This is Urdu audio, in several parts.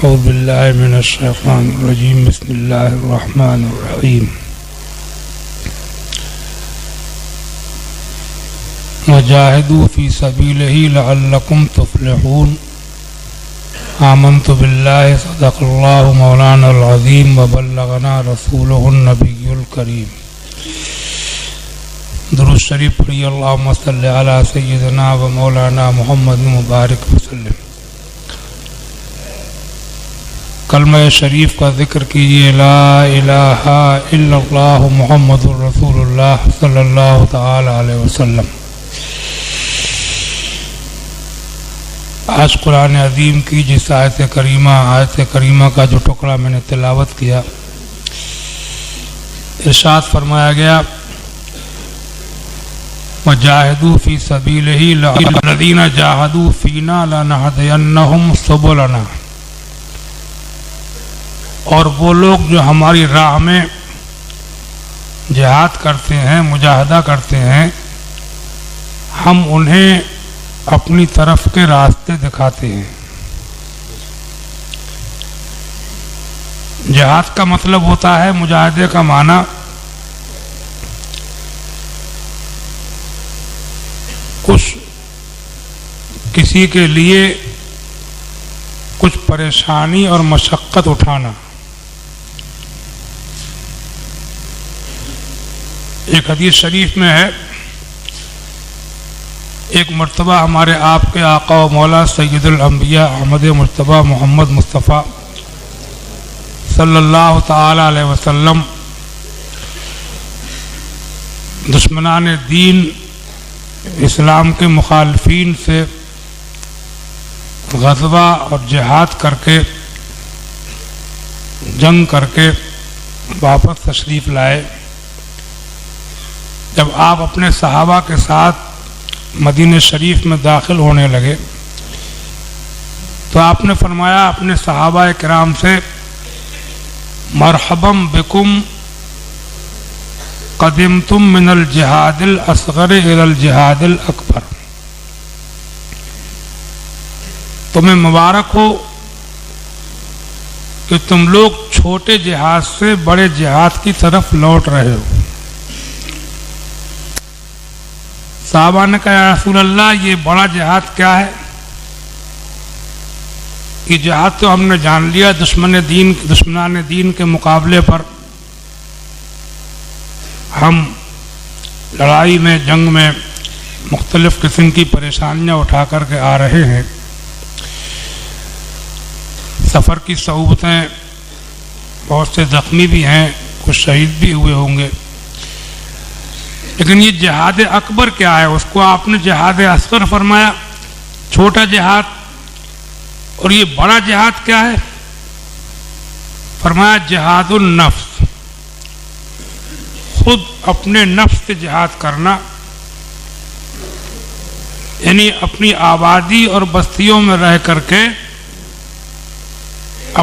اعوذ باللہ من الشیطان الرجیم بسم اللہ الرحمن الرحیم وجاہدوا فی سبیلہ لعلکم تفلحون آمنت باللہ صدق اللہ مولانا العظیم وبلغنا رسولہ النبی الکریم درود شریف پڑھی اللہم صلی علی سیدنا و مولانا محمد مبارک وسلم۔ کلمہ شریف کا ذکر کیجیے، لا الہ الا اللہ محمد رسول اللہ صلی اللہ تعالی علیہ وسلم۔ آج قرآن عظیم کی جس آیت کریمہ کا جو ٹکڑا میں نے تلاوت کیا، ارشاد فرمایا گیا وَجَاهِدُوا فِي سَبِيلِهِ الَّذِينَ جَاهَدُوا فِينَا لَنَهْدِيَنَّهُمْ سُبُلَنَا، اور وہ لوگ جو ہماری راہ میں جہاد کرتے ہیں، مجاہدہ کرتے ہیں، ہم انہیں اپنی طرف کے راستے دکھاتے ہیں۔ جہاد کا مطلب ہوتا ہے، مجاہدے کا معنی کسی کے لیے کچھ پریشانی اور مشقت اٹھانا۔ ایک حدیث شریف میں ہے، ایک مرتبہ ہمارے آپ کے آقا و مولا سید الانبیاء احمد مجتبی محمد مصطفیٰ صلی اللہ تعالی علیہ وسلم دشمنان دین اسلام کے مخالفین سے غزوہ اور جہاد کر کے، جنگ کر کے واپس تشریف لائے۔ جب آپ اپنے صحابہ کے ساتھ مدینہ شریف میں داخل ہونے لگے تو آپ نے فرمایا اپنے صحابہ کرام سے، مرحبا بکم قدمتم من الجہاد الاصغر الى الجہاد الاکبر، تمہیں مبارک ہو کہ تم لوگ چھوٹے جہاد سے بڑے جہاد کی طرف لوٹ رہے ہو۔ صحابہ نے کہا یا رسول اللہ، یہ بڑا جہاد کیا ہے؟ یہ جہاد تو ہم نے جان لیا، دشمنان دین کے مقابلے پر ہم لڑائی میں، جنگ میں مختلف قسم کی پریشانیاں اٹھا کر کے آ رہے ہیں، سفر کی صعوبتیں، بہت سے زخمی بھی ہیں، کچھ شہید بھی ہوئے ہوں گے، لیکن یہ جہاد اکبر کیا ہے؟ اس کو آپ نے جہاد اصغر فرمایا، چھوٹا جہاد، اور یہ بڑا جہاد کیا ہے؟ فرمایا جہاد النفس، خود اپنے نفس سے جہاد کرنا، یعنی اپنی آبادی اور بستیوں میں رہ کر کے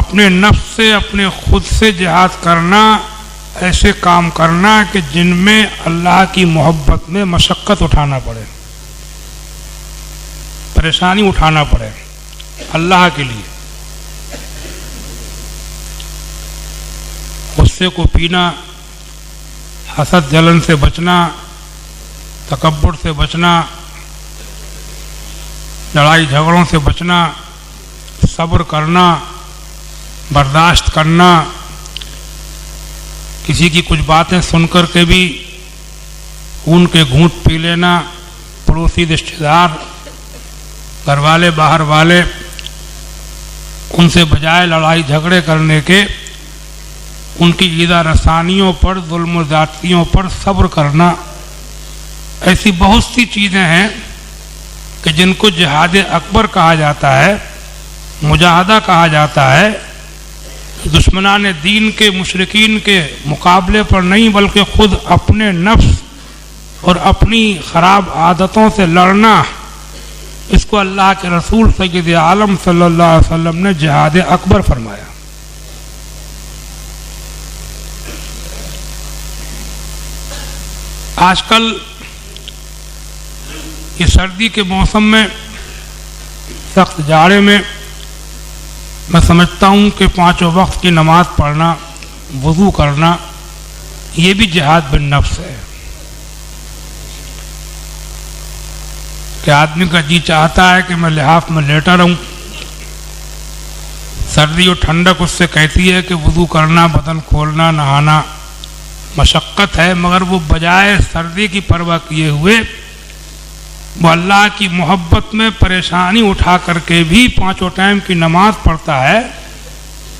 اپنے نفس سے، اپنے خود سے جہاد کرنا، ایسے کام کرنا کہ جن میں اللہ کی محبت میں مشقت اٹھانا پڑے، پریشانی اٹھانا پڑے اللہ کے لیے۔ غصے کو پینا، حسد جلن سے بچنا، تکبر سے بچنا، لڑائی جھگڑوں سے بچنا، صبر کرنا، برداشت کرنا، کسی کی کچھ باتیں سن کر کے بھی ان کے گھونٹ پی لینا، پڑوسی رشتہ دار، گھر والے باہر والے، ان سے بجائے لڑائی جھگڑے کرنے کے ان کی ایذا رسانیوں پر، ظلم و زیادتیوں پر صبر کرنا، ایسی بہت سی چیزیں ہیں کہ جن کو جہاد اکبر کہا جاتا ہے، مجاہدہ کہا جاتا ہے۔ دشمنان دین کے، مشرکین کے مقابلے پر نہیں، بلکہ خود اپنے نفس اور اپنی خراب عادتوں سے لڑنا، اس کو اللہ کے رسول سید عالم صلی اللہ علیہ وسلم نے جہاد اکبر فرمایا۔ آج کل یہ سردی کے موسم میں، سخت جاڑے میں میں سمجھتا ہوں کہ 5 وقت کی نماز پڑھنا، وضو کرنا، یہ بھی جہاد بالنفس ہے کہ آدمی کا جی چاہتا ہے کہ میں لحاف میں لیٹا رہوں، سردی اور ٹھنڈک اس سے کہتی ہے کہ وضو کرنا، بدن کھولنا، نہانا مشقت ہے، مگر وہ بجائے سردی کی پرواہ کیے ہوئے وہ اللہ کی محبت میں پریشانی اٹھا کر کے بھی 5 ٹائم کی نماز پڑھتا ہے،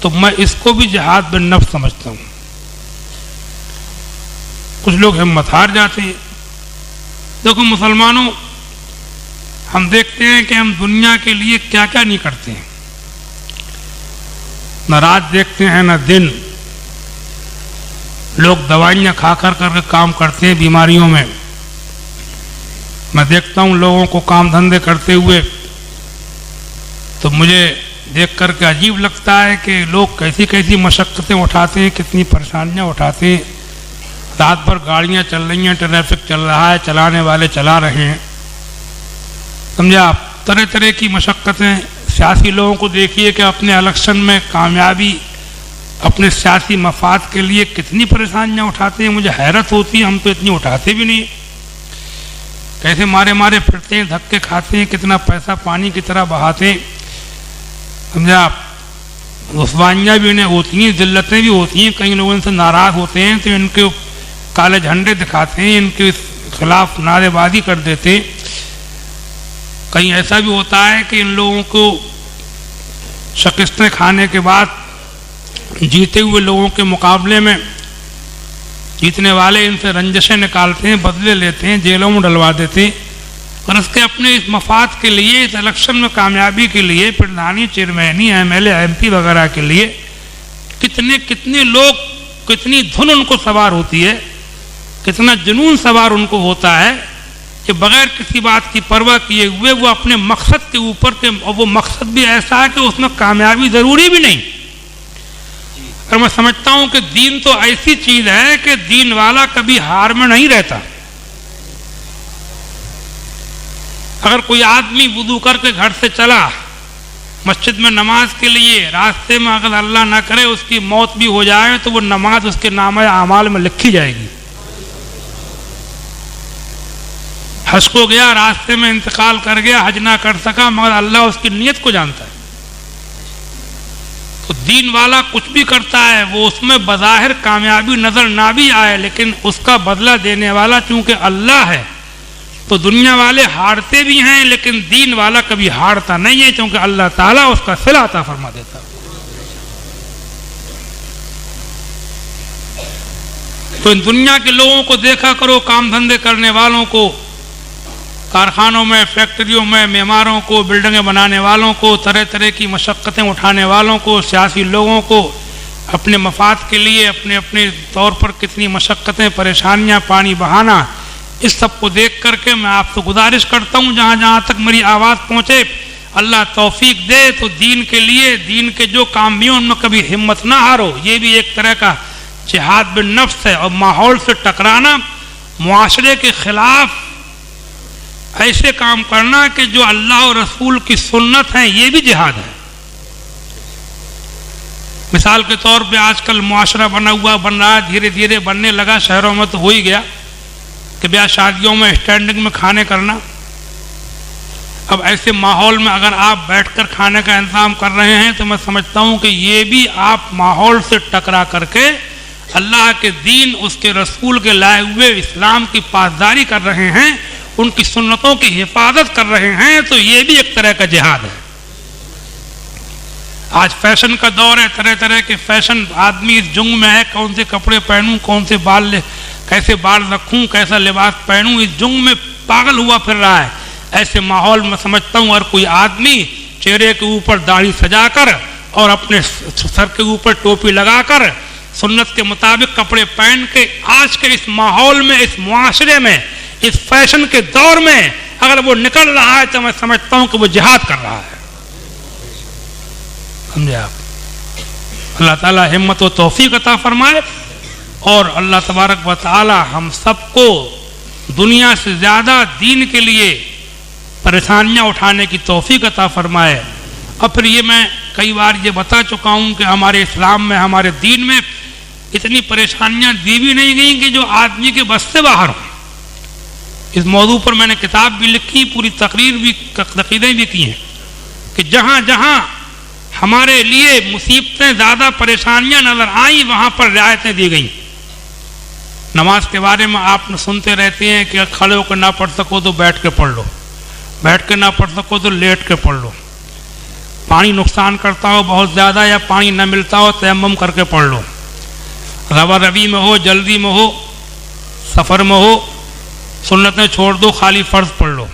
تو میں اس کو بھی جہاد بالنفس سمجھتا ہوں۔ کچھ لوگ ہمت ہار جاتے ہیں۔ دیکھو مسلمانوں، ہم دیکھتے ہیں کہ ہم دنیا کے لیے کیا کیا نہیں کرتے ہیں، نہ رات دیکھتے ہیں نہ دن، لوگ دوائیاں کھا کر کے کام کرتے ہیں بیماریوں میں، میں دیکھتا ہوں لوگوں کو کام دھندے کرتے ہوئے تو مجھے دیکھ کر کے عجیب لگتا ہے کہ لوگ کیسی کیسی مشقتیں اٹھاتے ہیں، کتنی پریشانیاں اٹھاتے ہیں، رات بھر گاڑیاں چل رہی ہیں، ٹریفک چل رہا ہے، چلانے والے چلا رہے ہیں، سمجھا آپ، طرح طرح کی مشقتیں۔ سیاسی لوگوں کو دیکھیے کہ اپنے الیکشن میں کامیابی، اپنے سیاسی مفاد کے لیے کتنی پریشانیاں اٹھاتے ہیں، مجھے حیرت ہوتی ہے، ہم تو اتنی اٹھاتے بھی نہیں، کیسے مارے مارے پھرتے ہیں، دھکے کھاتے ہیں، کتنا پیسہ پانی کی طرح بہاتے ہیں، سمجھا آپ، رسوائیاں بھی انہیں ہوتی ہیں، ذلتیں بھی ہوتی ہیں، کئی لوگ ان سے ناراض ہوتے ہیں تو ان کے کالے جھنڈے دکھاتے ہیں، ان کے خلاف نعرے بازی کر دیتے ہیں۔ کہیں ایسا بھی ہوتا ہے کہ ان لوگوں کو شکستیں کھانے کے بعد جیتے ہوئے لوگوں کے مقابلے میں جیتنے والے ان سے رنجشیں نکالتے ہیں، بدلے لیتے ہیں، جیلوں میں ڈلوا دیتے ہیں، اور اس کے اپنے اس مفاد کے لیے، اس الیکشن میں کامیابی کے لیے، پردھانی، چیئرمینی، M L A, M P وغیرہ کے لیے کتنے لوگ، کتنی دھن ان کو سوار ہوتی ہے، کتنا جنون سوار ان کو ہوتا ہے کہ بغیر کسی بات کی پرواہ کیے ہوئے وہ اپنے مقصد کے اوپر کے، اور وہ مقصد بھی ایسا ہے کہ اس میں کامیابی ضروری بھی نہیں۔ اور میں سمجھتا ہوں کہ دین تو ایسی چیز ہے کہ دین والا کبھی ہار میں نہیں رہتا۔ اگر کوئی آدمی وضو کر کے گھر سے چلا مسجد میں نماز کے لیے، راستے میں اگر اللہ نہ کرے اس کی موت بھی ہو جائے تو وہ نماز اس کے نامہ اعمال میں لکھی جائے گی۔ حج کو گیا، راستے میں انتقال کر گیا، حج نہ کر سکا، مگر اللہ اس کی نیت کو جانتا ہے۔ تو دین والا کچھ بھی کرتا ہے، وہ اس میں بظاہر کامیابی نظر نہ بھی آئے، لیکن اس کا بدلہ دینے والا چونکہ اللہ ہے، تو دنیا والے ہارتے بھی ہیں لیکن دین والا کبھی ہارتا نہیں ہے، کیونکہ اللہ تعالیٰ اس کا صلہ عطا فرما دیتا ہے۔ تو ان دنیا کے لوگوں کو دیکھا کرو، کام دھندے کرنے والوں کو، کارخانوں میں، فیکٹریوں میں، معماروں کو، بلڈنگیں بنانے والوں کو، طرح طرح کی مشقتیں اٹھانے والوں کو، سیاسی لوگوں کو، اپنے مفاد کے لیے اپنے طور پر کتنی مشقتیں، پریشانیاں، پانی بہانا، اس سب کو دیکھ کر کے میں آپ سے گزارش کرتا ہوں جہاں تک میری آواز پہنچے، اللہ توفیق دے تو دین کے لیے، دین کے جو کام بھی ان میں کبھی ہمت نہ ہارو۔ یہ بھی ایک طرح کا جہاد بالنفس ہے، اور ماحول سے ٹکرانا، معاشرے کے خلاف ایسے کام کرنا کہ جو اللہ اور رسول کی سنت ہیں، یہ بھی جہاد ہے۔ مثال کے طور پہ آج کل معاشرہ بن رہا ہے، دھیرے دھیرے بننے لگا، شہروں میں تو ہو ہی گیا کہ بیاہ شادیوں میں اسٹینڈنگ میں کھانے کرنا۔ اب ایسے ماحول میں اگر آپ بیٹھ کر کھانے کا انتظام کر رہے ہیں تو میں سمجھتا ہوں کہ یہ بھی آپ ماحول سے ٹکرا کر کے اللہ کے دین، اس کے رسول کے لائے ہوئے اسلام کی پاسداری کر رہے ہیں، ان کی سنتوں کی حفاظت کر رہے ہیں، تو یہ بھی ایک طرح کا جہاد ہے۔ آج فیشن کا دور ہے، طرح طرح کے فیشن، آدمی اس جنگ میں ہے کون سے کپڑے پہنوں، کون سے کیسے بال رکھوں، کیسا لباس پہنوں، اس جنگ میں پاگل ہوا پھر رہا ہے۔ ایسے ماحول میں سمجھتا ہوں اور کوئی آدمی چہرے کے اوپر داڑھی سجا کر اور اپنے سر کے اوپر ٹوپی لگا کر سنت کے مطابق کپڑے پہن کے آج کے اس ماحول میں، اس معاشرے میں، اس فیشن کے دور میں اگر وہ نکل رہا ہے تو میں سمجھتا ہوں کہ وہ جہاد کر رہا ہے۔ سمجھے آپ؟ اللہ تعالیٰ ہمت و توفیق عطا فرمائے، اور اللہ تبارک و تعالی ہم سب کو دنیا سے زیادہ دین کے لیے پریشانیاں اٹھانے کی توفیق عطا فرمائے۔ اور پھر یہ میں کئی بار یہ بتا چکا ہوں کہ ہمارے اسلام میں، ہمارے دین میں اتنی پریشانیاں دی بھی نہیں گئیں کہ جو آدمی کے بس سے باہر ہوں۔ اس موضوع پر میں نے کتاب بھی لکھی، پوری تقریریں بھی کی ہیں کہ جہاں جہاں ہمارے لیے مصیبتیں، زیادہ پریشانیاں نظر آئیں، وہاں پر رعایتیں دی گئیں۔ نماز کے بارے میں آپ سنتے رہتے ہیں کہ کھڑے ہو کر نہ پڑھ سکو تو بیٹھ کے پڑھ لو، بیٹھ کے نہ پڑھ سکو تو لیٹ کے پڑھ لو، پانی نقصان کرتا ہو بہت زیادہ یا پانی نہ ملتا ہو تیمم کر کے پڑھ لو، روا روی میں ہو، جلدی میں ہو، سفر میں ہو، سنتیں چھوڑ دو، خالی فرض پڑھ لو۔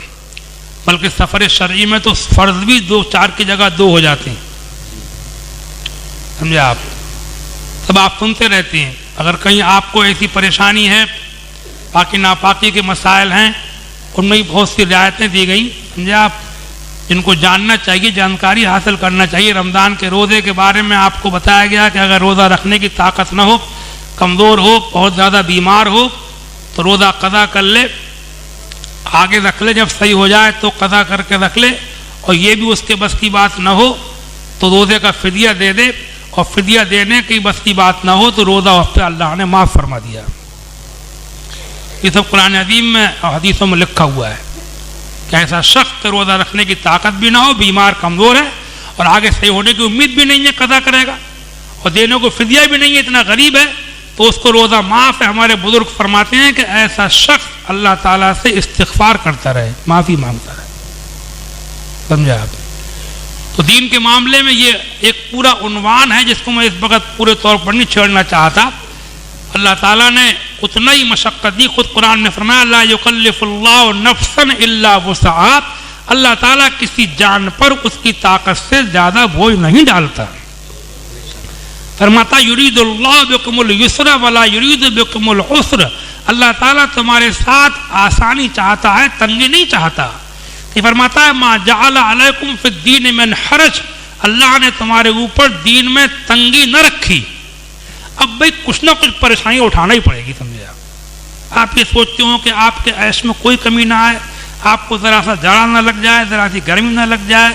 بلکہ سفر شرعی میں تو فرض بھی 4 کی جگہ 2 ہو جاتے ہیں، سمجھے آپ؟ تب آپ سنتے رہتے ہیں۔ اگر کہیں آپ کو ایسی پریشانی ہے، پاکی ناپاکی کے مسائل ہیں، ان میں بہت سی رعایتیں دی گئیں، سمجھے آپ، جن کو جاننا چاہیے، جانکاری حاصل کرنا چاہیے۔ رمضان کے روزے کے بارے میں آپ کو بتایا گیا کہ اگر روزہ رکھنے کی طاقت نہ ہو، کمزور ہو، بہت زیادہ بیمار ہو تو روزہ قضا کر لے، آگے رکھ لے، جب صحیح ہو جائے تو قضا کر کے رکھ لے، اور یہ بھی اس کے بس کی بات نہ ہو تو روزے کا فدیہ دے دے، اور فدیہ دینے کی بس کی بات نہ ہو تو روزہ اس پہ اللہ نے معاف فرما دیا۔ یہ سب قرآن عظیم میں اور حدیثوں میں لکھا ہوا ہے کہ ایسا شخص روزہ رکھنے کی طاقت بھی نہ ہو، بیمار کمزور ہے، اور آگے صحیح ہونے کی امید بھی نہیں ہے، قضا کرے گا، اور دینے کو فدیہ بھی نہیں ہے، اتنا غریب ہے تو اس کو روزہ معاف ہے۔ ہمارے بزرگ فرماتے ہیں کہ ایسا شخص اللہ تعالیٰ سے استغفار کرتا رہے، معافی مانگتا رہے، سمجھے آپ؟ تو دین کے معاملے میں یہ ایک پورا عنوان ہے جس کو میں اس وقت پورے طور پر نہیں چھیڑنا چاہتا۔ اللہ تعالیٰ نے اتنا ہی مشقت دی، خود قرآن میں فرمایا لا یکلف اللہ نفسا الا وسعہا، اللہ تعالیٰ کسی جان پر اس کی طاقت سے زیادہ بوجھ نہیں ڈالتا۔ فرماتا یرید اللہ بکم الیسر ولا یرید بکم العسر، اللہ تعالیٰ تمہارے ساتھ آسانی چاہتا ہے، تنگی نہیں چاہتا۔ یہ فرماتا ہے ما جعل علیکم فی الدین من حرج، اللہ نے تمہارے اوپر دین میں تنگی نہ رکھی۔ اب بھئی کچھ نہ کچھ پریشانی اٹھانا ہی پڑے گی، سمجھے آپ یہ سوچتے ہو کہ آپ کے عیش میں کوئی کمی نہ آئے، آپ کو ذرا سا جاڑا نہ لگ جائے، ذرا سی گرمی نہ لگ جائے،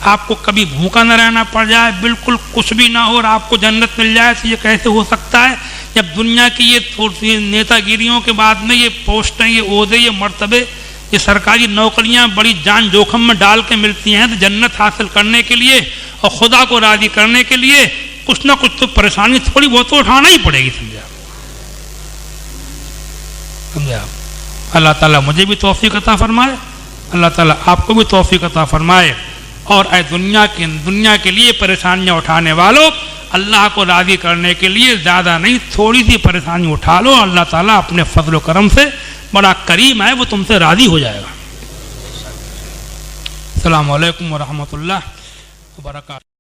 آپ کو کبھی بھوکا نہ رہنا پڑ جائے، بالکل کچھ بھی نہ ہو اور آپ کو جنت مل جائے، تو یہ کیسے ہو سکتا ہے؟ جب دنیا کی یہ تھوڑی نیتا گیریوں کے بعد میں یہ پوسٹیں، یہ عہدے، یہ مرتبے، یہ سرکاری نوکریاں بڑی جان جوخم میں ڈال کے ملتی ہیں، تو جنت حاصل کرنے کے لیے اور خدا کو راضی کرنے کے لیے کچھ نہ کچھ تو پریشانی تھوڑی بہت تو اٹھانا ہی پڑے گی، سمجھے آپ؟ اللہ تعالیٰ مجھے بھی توفیق عطا فرمائے، اللہ تعالیٰ آپ کو بھی توفیق عطا فرمائے، اور اے دنیا کے لیے پریشانیاں اٹھانے والوں، اللہ کو راضی کرنے کے لیے زیادہ نہیں، تھوڑی سی پریشانی اٹھا لو، اللہ تعالیٰ اپنے فضل و کرم سے بڑا کریم ہے، وہ تم سے راضی ہو جائے گا۔ السلام علیکم ورحمۃ اللہ وبرکاتہ۔